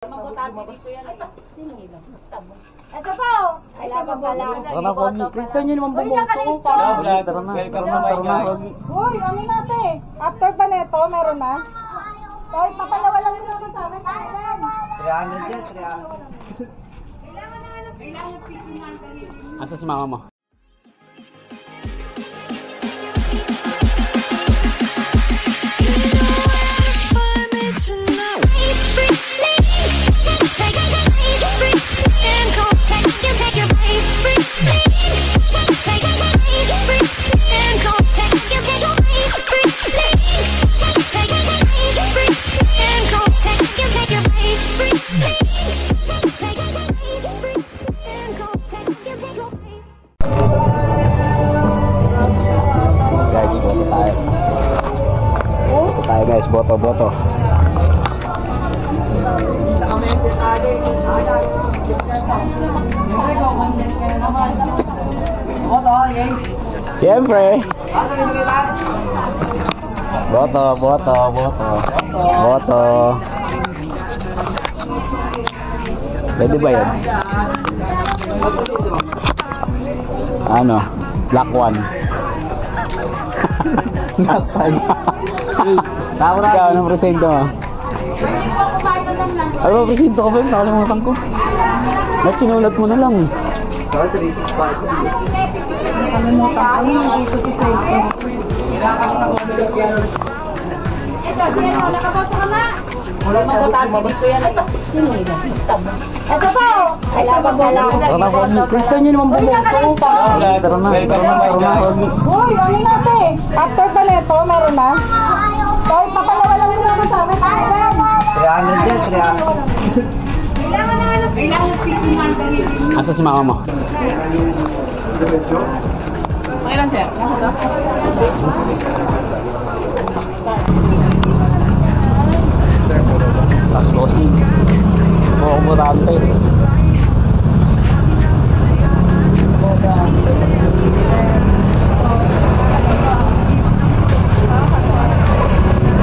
Ito po! Wala pa pala. Tara po, saan nyo naman bumoto? Tara na. Uy, ano natin? After pa neto, meron na? Uy, papalawa lang yung naman sa amin. 300 yan, 300. Asa si mama mo? Guys, boto. Boto, siyempre. Boto. Pwede ba yun? Ano? Black one. Ikaw, anong presento mo? Ano ba presento ko ba? Nakalimutan ko. Sinulat mo na lang eh. Nakalimutan ko yung dito si Saito. Nakaboto ka na! Wala mabotati dito yan. Ito po! Wala pa pala. Tara po, saan nyo naman bumoto? Tara na. Uy, ano natin? After pa neto, meron na? Uy, papalawa lang yung naman sa amin. 300 yan, 300. Asa si mama mo? Okay lang, sir. Last closing. Murante.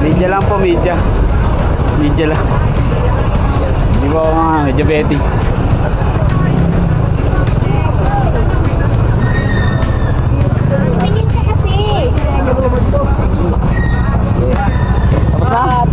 Media lang po, media lang. Hindi po mga diabetes. Pinis ka kasi. Tapos na?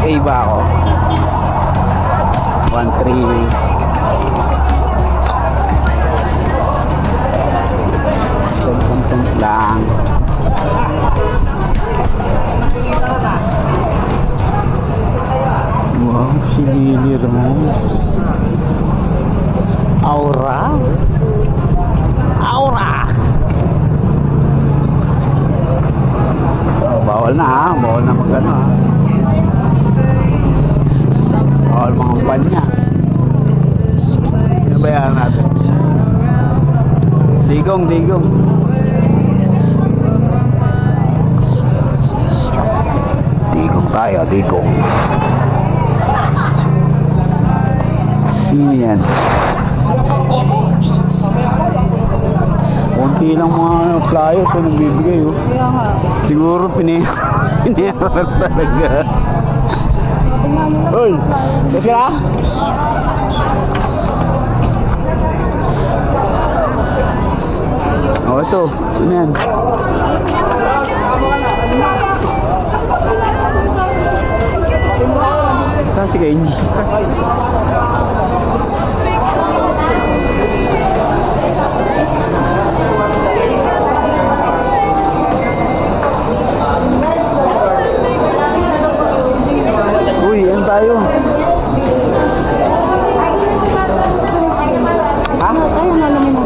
A ba ako? 13 lang. Wow, Chili Rose. Aura. Bawal na magano ha. Bawal mga kumpanya. Ano ba yan natin? Digong. Digong. Sino yan? Kunti lang mga flyers na nagbibigay oh. Siguro pinayaran talaga. Uy! Kasi na? Oh, ito. Sino yan? Saan si Kenji? Uy, yan tayo. Ha? Tayo malamin mo.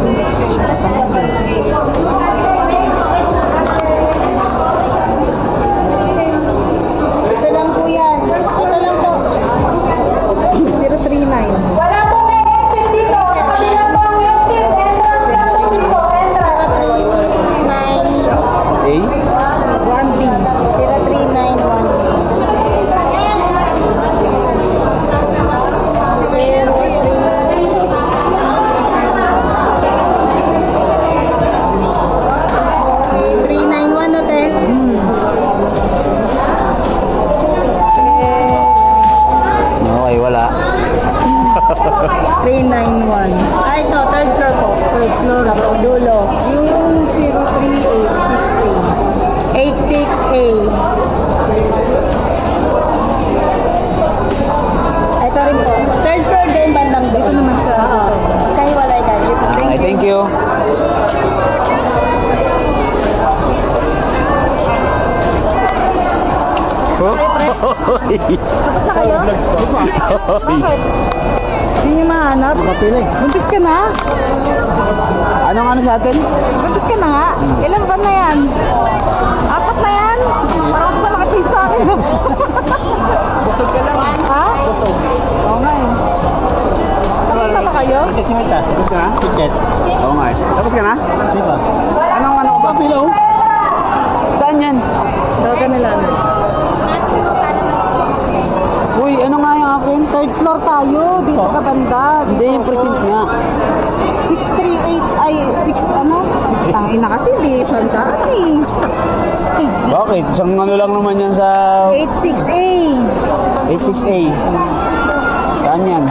36A. Ito rin po. Third floor din, bandang doon. Ito naman siya. Kahiwalay dahil. Ay, thank you. Tapos na kayo? Bakit? Hindi niyo mahanap? Makapili. Buntis ka na? Anong ano sa atin? Buntis ka na nga? Ilan ba na yan? 4 na yan? Parang mas malaki sa akin. Busog ka lang. Ha? Oo nga eh. Tapos na ba kayo? Tapos ka na? Ticket. Oo nga eh. Tapos ka na? Di ba? Anong ano ba? Pilaw? Saan yan? Daga nila. Uy, ano nga yung akin? Third floor tayo. Dito ka banda. Hindi, yung present nga. 638 ay 6 ano? Tangina kasi di tandaan eh. Bakit? Isang ano lang naman yan sa 86A. 86A. Saan yan?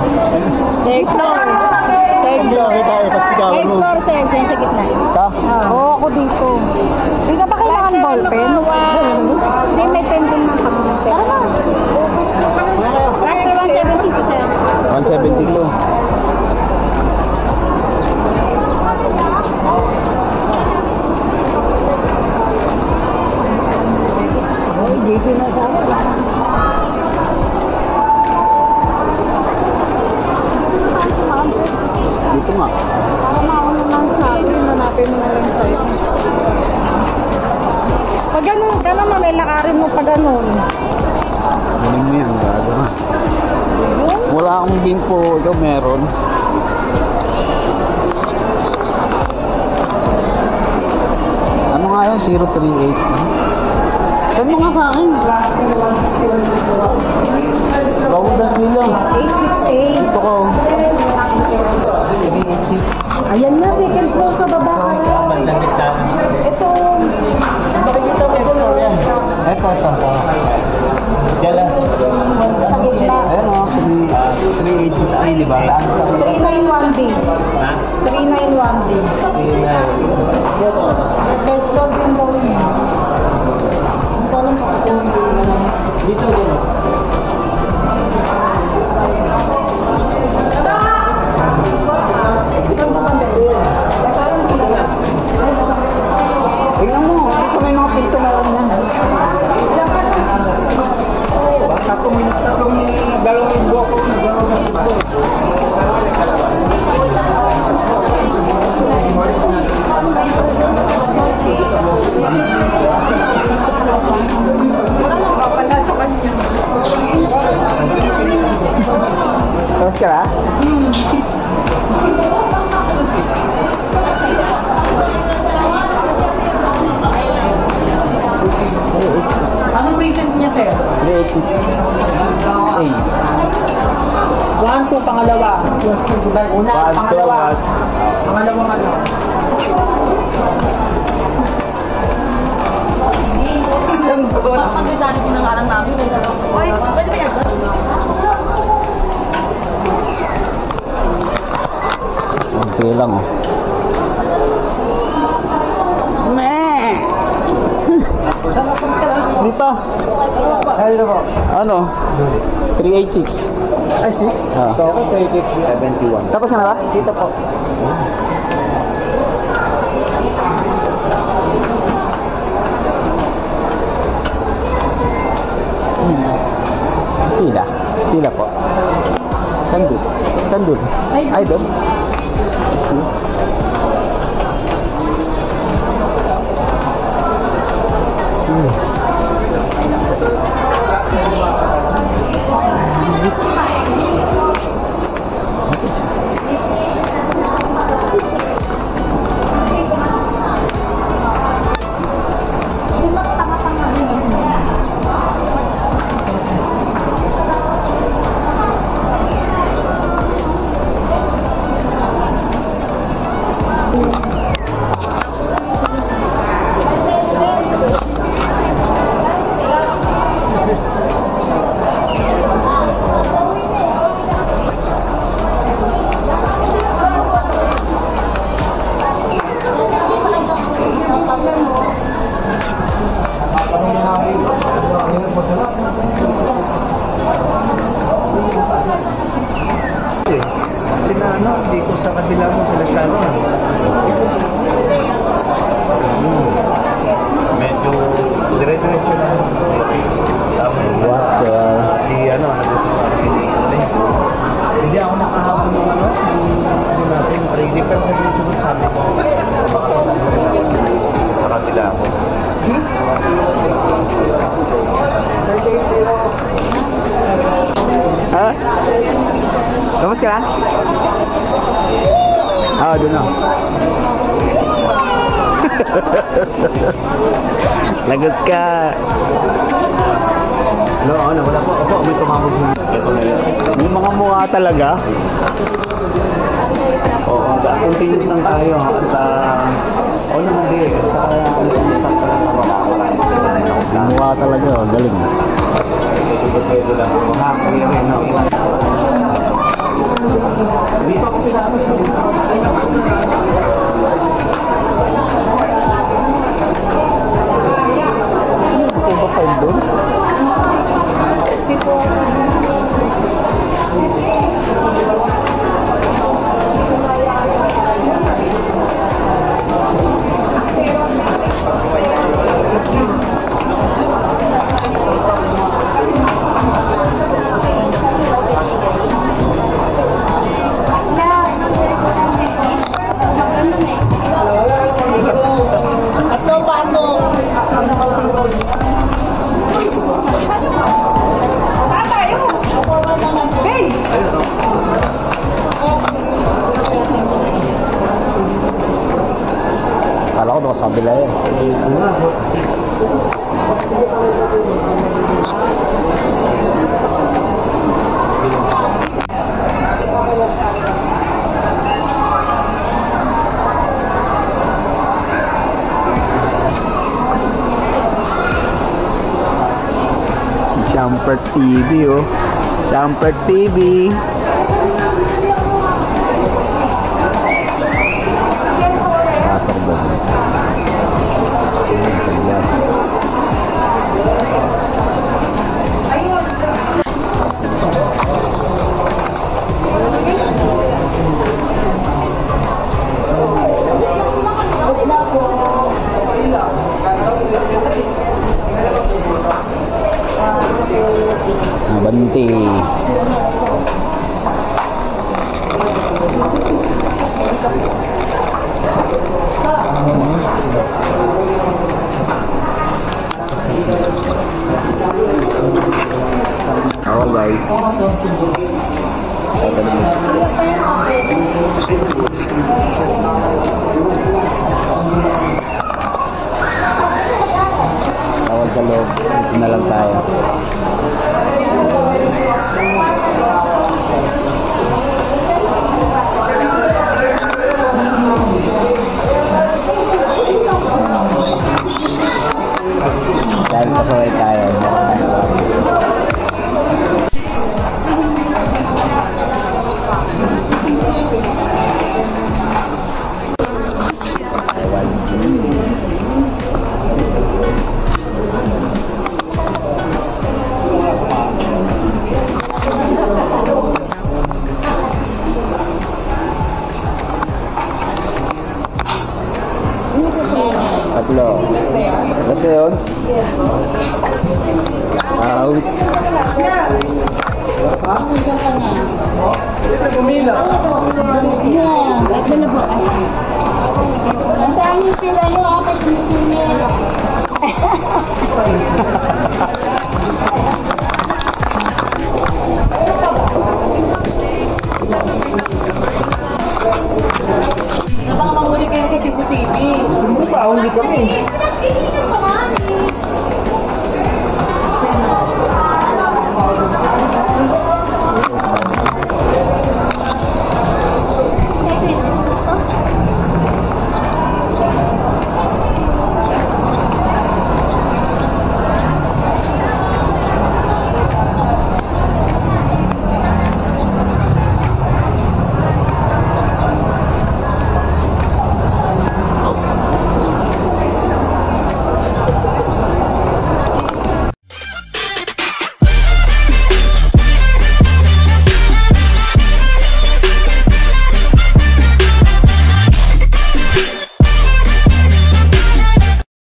Third floor. Third floor. Third floor, sir. Diyan sa gitna. Ito? Oo, ako dito. Hindi ka ba kailangan ballpen? Hindi, may pen din ng kami. Tara na. Master 172, sir. 172. JP na sa akin. Dito nga. Para mauna lang sa akin, hanapin mo na lang sa'yo. Pag ganun ka naman, lakarin mo pa ganun. Galing mo yan. Gago nga. Yun? Wala akong bimpo. Ikaw meron. Ano nga yun? 038. Saan mo nga sa akin? Bawudan bilang. 868. Ito ko. 386. Ayan na, second floor sa baba ka na. Ito. Ito. Sa gitna. Ayan o. 386A, di ba? 391B. 391B. Third floor din daw yun. Dito din. Tingnan mo, sa may mga pinto na lang yan. Tatlong dalawang linggo ako tapos ka na? Anong present niya, sir? 386A. 1, 2, pangalawa. Una, pangalawa. Pangalawang ano? Pag-dali pinangarang namin. Oy, pwede ba yan? Okay lang oh. Di pa. Ano? 386. Ay, 6? Ah. So, ako 71. Tapos na ba? Dito po. Pila. Pila po. Sandul. Sandul. Ay, doon. Lagot ka. No, ano, wala po. Opo, may tumawag mo. Yung mga mukha talaga. Oo, continue lang tayo sa... Oo naman din. Sa Yung mukha talaga, oh, galing. ito lang. Ha, kaya rin. Hindi pa ako pinano siya. Ito ba pa doon? Kala ko doon sa kabila eh. Jumper TV oh. Jumper TV. Pasok doon. Yes. Banti. Oh guys. Tawag sa loob. Ito na lang tayo. Dahil pasaway tayo. Tatlo. Basta yun? Out. Nasaan yung sila yung apat yung sinila? Baka mahuli kayo sa CCTV. Hindi pa, hindi kami.